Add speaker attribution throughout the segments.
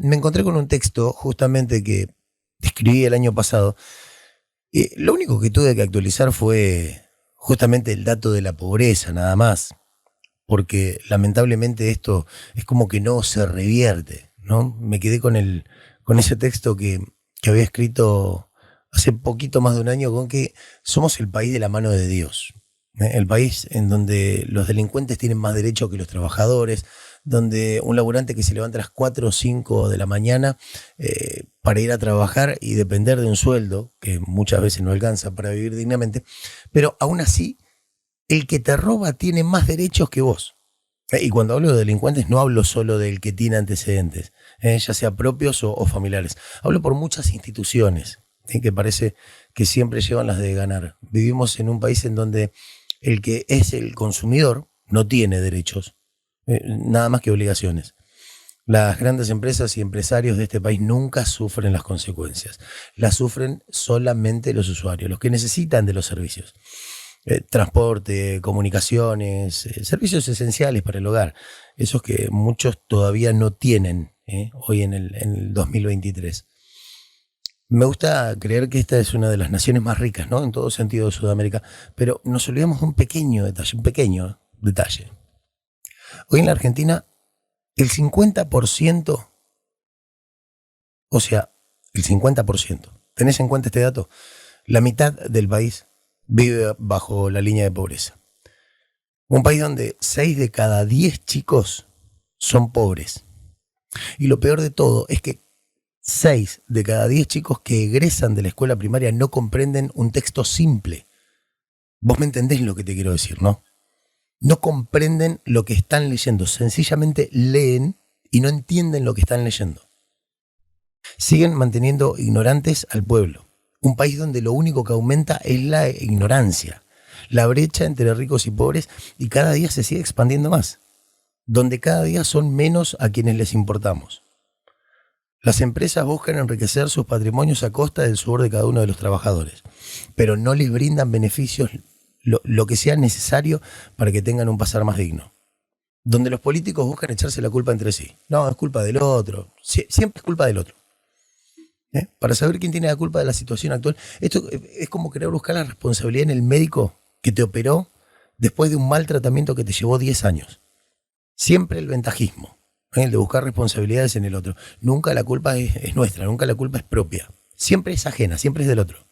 Speaker 1: me encontré con un texto justamente que escribí el año pasado. Lo único que tuve que actualizar fue justamente el dato de la pobreza, nada más, porque lamentablemente esto es como que no se revierte, ¿no? Me quedé con ese texto que había escrito hace poquito más de un año, con que somos el país de la mano de Dios. El país en donde los delincuentes tienen más derecho que los trabajadores, donde un laburante que se levanta a las 4 o 5 de la mañana para ir a trabajar y depender de un sueldo, que muchas veces no alcanza para vivir dignamente, pero aún así, el que te roba tiene más derechos que vos. Y cuando hablo de delincuentes no hablo solo del que tiene antecedentes, ya sea propios o familiares. Hablo por muchas instituciones, que parece que siempre llevan las de ganar. Vivimos en un país en donde el que es el consumidor no tiene derechos, nada más que obligaciones. Las grandes empresas y empresarios de este país nunca sufren las consecuencias. Las sufren solamente los usuarios, los que necesitan de los servicios. Transporte, comunicaciones, servicios esenciales para el hogar. Esos que muchos todavía no tienen hoy en el 2023. Me gusta creer que esta es una de las naciones más ricas, ¿no? En todo sentido de Sudamérica. Pero nos olvidamos de un pequeño detalle. Hoy en la Argentina, el 50%, o sea, el 50%, ¿tenés en cuenta este dato? La mitad del país vive bajo la línea de pobreza. Un país donde 6 de cada 10 chicos son pobres. Y lo peor de todo es que 6 de cada 10 chicos que egresan de la escuela primaria no comprenden un texto simple. Vos me entendés lo que te quiero decir, ¿no? No comprenden lo que están leyendo. Sencillamente leen y no entienden lo que están leyendo. Siguen manteniendo ignorantes al pueblo. Un país donde lo único que aumenta es la ignorancia. La brecha entre ricos y pobres, y cada día se sigue expandiendo más. Donde cada día son menos a quienes les importamos. Las empresas buscan enriquecer sus patrimonios a costa del sudor de cada uno de los trabajadores, pero no les brindan beneficios, lo que sea necesario para que tengan un pasar más digno. Donde los políticos buscan echarse la culpa entre sí. No, es culpa del otro. Siempre es culpa del otro. Para saber quién tiene la culpa de la situación actual. Esto es como querer buscar la responsabilidad en el médico que te operó después de un mal tratamiento que te llevó 10 años. Siempre el ventajismo. El de buscar responsabilidades en el otro. Nunca la culpa es nuestra, nunca la culpa es propia. Siempre es ajena, siempre es del otro.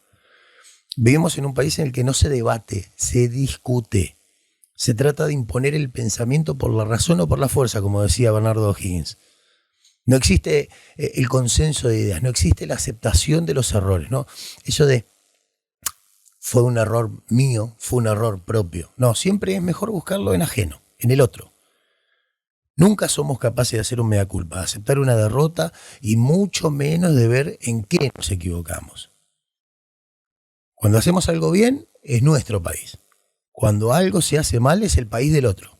Speaker 1: Vivimos en un país en el que no se debate, se discute. Se trata de imponer el pensamiento por la razón o por la fuerza, como decía Bernardo O'Higgins. No existe el consenso de ideas, no existe la aceptación de los errores, ¿no? Eso de fue un error mío, fue un error propio. No, siempre es mejor buscarlo en ajeno, en el otro. Nunca somos capaces de hacer un mea culpa, de aceptar una derrota y mucho menos de ver en qué nos equivocamos. Cuando hacemos algo bien, es nuestro país. Cuando algo se hace mal, es el país del otro.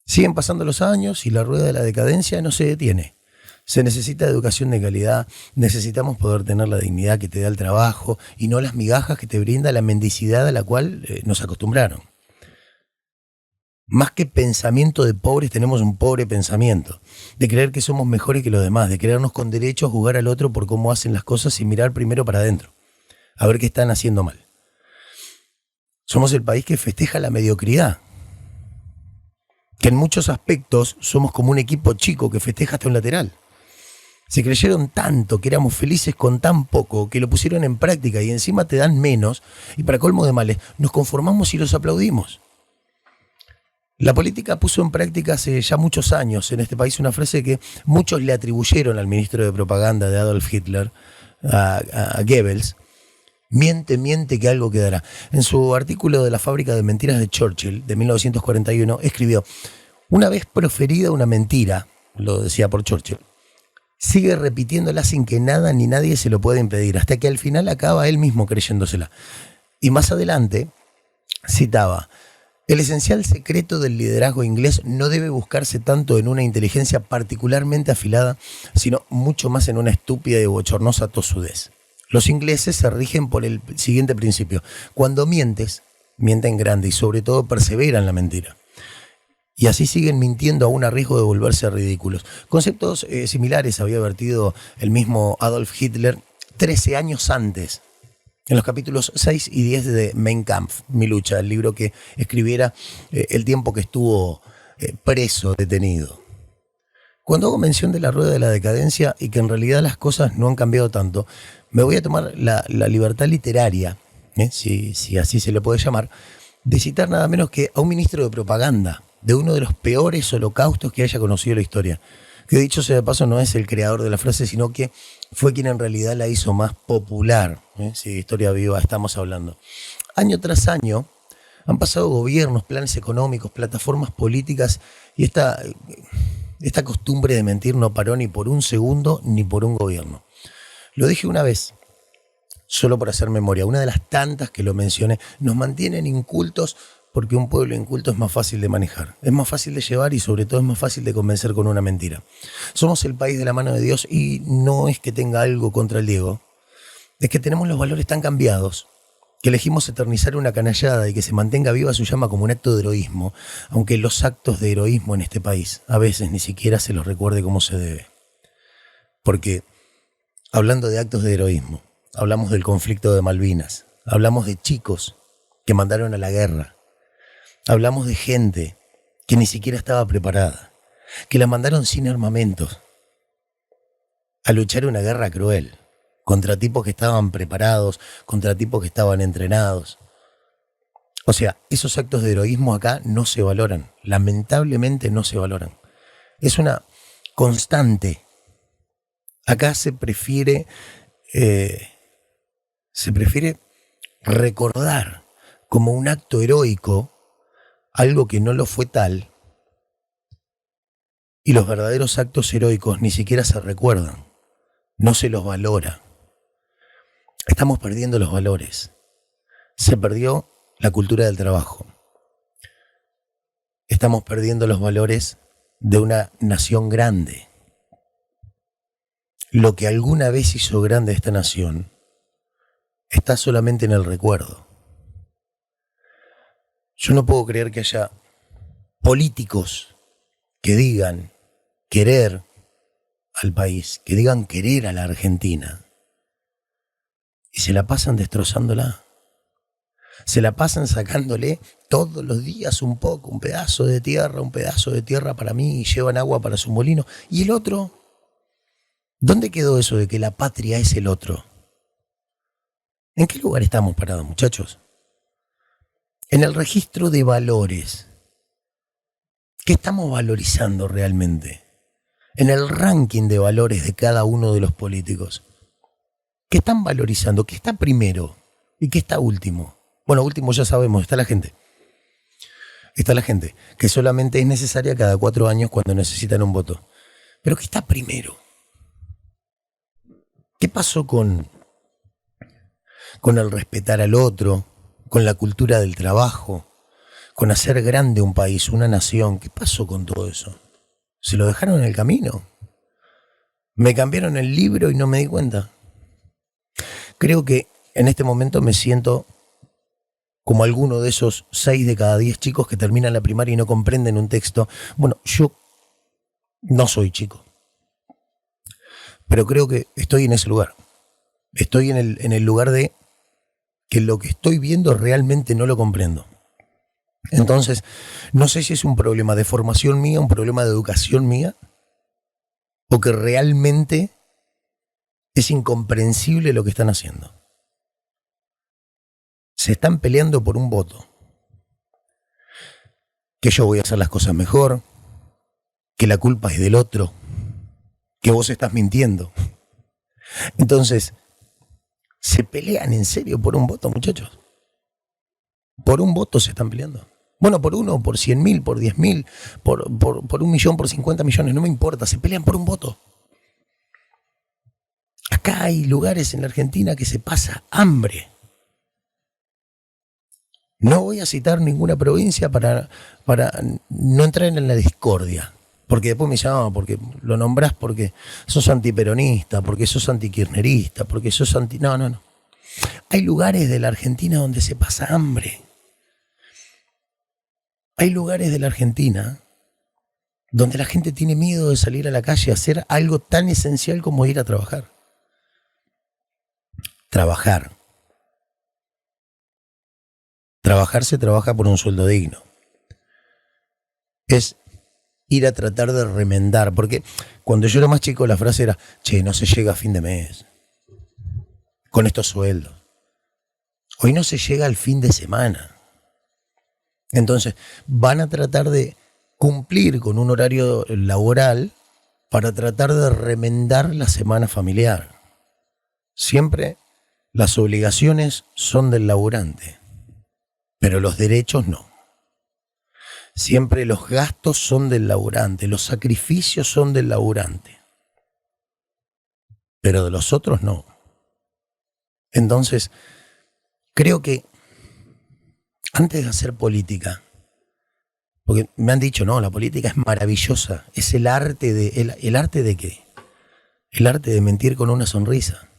Speaker 1: Siguen pasando los años y la rueda de la decadencia no se detiene. Se necesita educación de calidad, necesitamos poder tener la dignidad que te da el trabajo y no las migajas que te brinda la mendicidad a la cual nos acostumbraron. Más que pensamiento de pobres, tenemos un pobre pensamiento, de creer que somos mejores que los demás, de creernos con derecho a juzgar al otro por cómo hacen las cosas y mirar primero para adentro, a ver qué están haciendo mal. Somos el país que festeja la mediocridad, que en muchos aspectos somos como un equipo chico que festeja hasta un lateral. Se creyeron tanto que éramos felices con tan poco que lo pusieron en práctica y encima te dan menos y para colmo de males nos conformamos y los aplaudimos. La política puso en práctica hace ya muchos años en este país una frase que muchos le atribuyeron al ministro de propaganda de Adolf Hitler, a Goebbels: miente, miente que algo quedará. En su artículo de la fábrica de mentiras de Churchill, de 1941, escribió: una vez proferida una mentira, lo decía por Churchill, sigue repitiéndola sin que nada ni nadie se lo pueda impedir, hasta que al final acaba él mismo creyéndosela. Y más adelante citaba: el esencial secreto del liderazgo inglés no debe buscarse tanto en una inteligencia particularmente afilada, sino mucho más en una estúpida y bochornosa tosudez. Los ingleses se rigen por el siguiente principio: cuando mientes, mienten grande y sobre todo persevera en la mentira. Y así siguen mintiendo aún a riesgo de volverse ridículos. Conceptos similares había vertido el mismo Adolf Hitler 13 años antes, en los capítulos 6 y 10 de Mein Kampf, Mi lucha, el libro que escribiera el tiempo que estuvo preso, detenido. Cuando hago mención de la rueda de la decadencia y que en realidad las cosas no han cambiado tanto, me voy a tomar la libertad literaria, si así se le puede llamar, de citar nada menos que a un ministro de propaganda de uno de los peores holocaustos que haya conocido la historia. Que dicho sea de paso no es el creador de la frase, sino que fue quien en realidad la hizo más popular. Si de historia viva estamos hablando. Año tras año han pasado gobiernos, planes económicos, plataformas políticas y esta costumbre de mentir no paró ni por un segundo ni por un gobierno. Lo dije una vez, solo por hacer memoria, una de las tantas que lo mencioné. Nos mantienen incultos porque un pueblo inculto es más fácil de manejar, es más fácil de llevar y sobre todo es más fácil de convencer con una mentira. Somos el país de la mano de Dios y no es que tenga algo contra el Diego, es que tenemos los valores tan cambiados que elegimos eternizar una canallada y que se mantenga viva su llama como un acto de heroísmo, aunque los actos de heroísmo en este país a veces ni siquiera se los recuerde como se debe. Porque, hablando de actos de heroísmo, hablamos del conflicto de Malvinas, hablamos de chicos que mandaron a la guerra, hablamos de gente que ni siquiera estaba preparada, que la mandaron sin armamentos a luchar una guerra cruel, contra tipos que estaban preparados, contra tipos que estaban entrenados. O sea, esos actos de heroísmo acá no se valoran, lamentablemente no se valoran. Es una constante. Acá se prefiere recordar como un acto heroico algo que no lo fue tal, y los verdaderos actos heroicos ni siquiera se recuerdan, no se los valora. Estamos perdiendo los valores. Se perdió la cultura del trabajo. Estamos perdiendo los valores de una nación grande. Lo que alguna vez hizo grande esta nación está solamente en el recuerdo. Yo no puedo creer que haya políticos que digan querer al país, que digan querer a la Argentina y se la pasan destrozándola. Se la pasan sacándole todos los días un poco, un pedazo de tierra para mí, y llevan agua para su molino. ¿Y el otro? ¿Dónde quedó eso de que la patria es el otro? ¿En qué lugar estamos parados, muchachos? En el registro de valores. ¿Qué estamos valorizando realmente? En el ranking de valores de cada uno de los políticos. ¿Qué están valorizando? ¿Qué está primero? ¿Y qué está último? Bueno, último ya sabemos, está la gente. Está la gente, que solamente es necesaria cada 4 años cuando necesitan un voto. Pero ¿qué está primero? ¿Qué pasó con el respetar al otro, con la cultura del trabajo, con hacer grande un país, una nación? ¿Qué pasó con todo eso? ¿Se lo dejaron en el camino? ¿Me cambiaron el libro y no me di cuenta? Creo que en este momento me siento como alguno de esos 6 de cada 10 chicos que terminan la primaria y no comprenden un texto. Bueno, yo no soy chico, pero creo que estoy en ese lugar. Estoy en el lugar de que lo que estoy viendo realmente no lo comprendo. Entonces, no sé si es un problema de formación mía, un problema de educación mía, o que realmente es incomprensible lo que están haciendo. Se están peleando por un voto. Que yo voy a hacer las cosas mejor, que la culpa es del otro, que vos estás mintiendo. Entonces, ¿se pelean en serio por un voto, muchachos? Por un voto se están peleando. Bueno, por 1, por 100.000, por 10.000, por 1 millón, por 50 millones, no me importa, se pelean por un voto. Acá hay lugares en la Argentina que se pasa hambre. No voy a citar ninguna provincia para no entrar en la discordia. Porque después me llaman, porque lo nombrás porque sos antiperonista, porque sos antikirchnerista, porque sos anti... No. Hay lugares de la Argentina donde se pasa hambre. Hay lugares de la Argentina donde la gente tiene miedo de salir a la calle a hacer algo tan esencial como ir a trabajar. Trabajar. Trabajar se trabaja por un sueldo digno. Es ir a tratar de remendar, porque cuando yo era más chico la frase era, che, no se llega a fin de mes con estos sueldos. Hoy no se llega al fin de semana. Entonces van a tratar de cumplir con un horario laboral para tratar de remendar la semana familiar. Siempre las obligaciones son del laburante, pero los derechos no. Siempre los gastos son del laburante, los sacrificios son del laburante, pero de los otros no. Entonces, creo que antes de hacer política, porque me han dicho, no, la política es maravillosa, es el arte de... ¿El arte de qué? El arte de mentir con una sonrisa.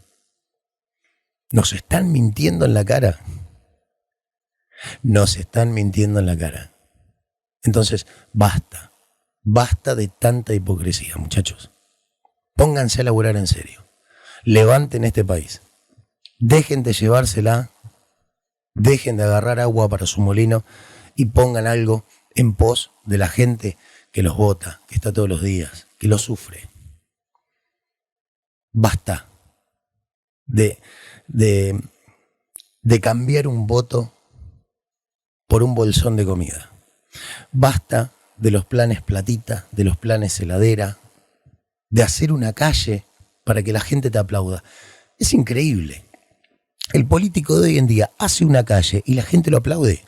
Speaker 1: Nos están mintiendo en la cara. Nos están mintiendo en la cara. Entonces, basta. Basta de tanta hipocresía, muchachos. Pónganse a laburar en serio. Levanten este país. Dejen de llevársela. Dejen de agarrar agua para su molino y pongan algo en pos de la gente que los vota, que está todos los días, que lo sufre. Basta de cambiar un voto por un bolsón de comida. Basta de los planes platita, de los planes heladera, de hacer una calle para que la gente te aplauda. Es increíble. El político de hoy en día hace una calle y la gente lo aplaude.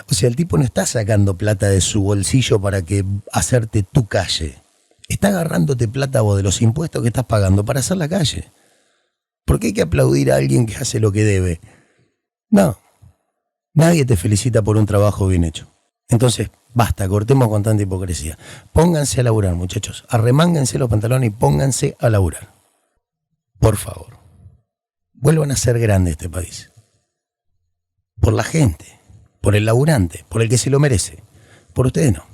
Speaker 1: O sea, el tipo no está sacando plata de su bolsillo para que hacerte tu calle. Está agarrándote plata vos de los impuestos que estás pagando para hacer la calle. ¿Por qué hay que aplaudir a alguien que hace lo que debe? No. Nadie te felicita por un trabajo bien hecho. Entonces, basta, cortemos con tanta hipocresía. Pónganse a laburar, muchachos. Arremánguense los pantalones y pónganse a laburar. Por favor. Vuelvan a ser grande este país. Por la gente, por el laburante, por el que se lo merece. Por ustedes no.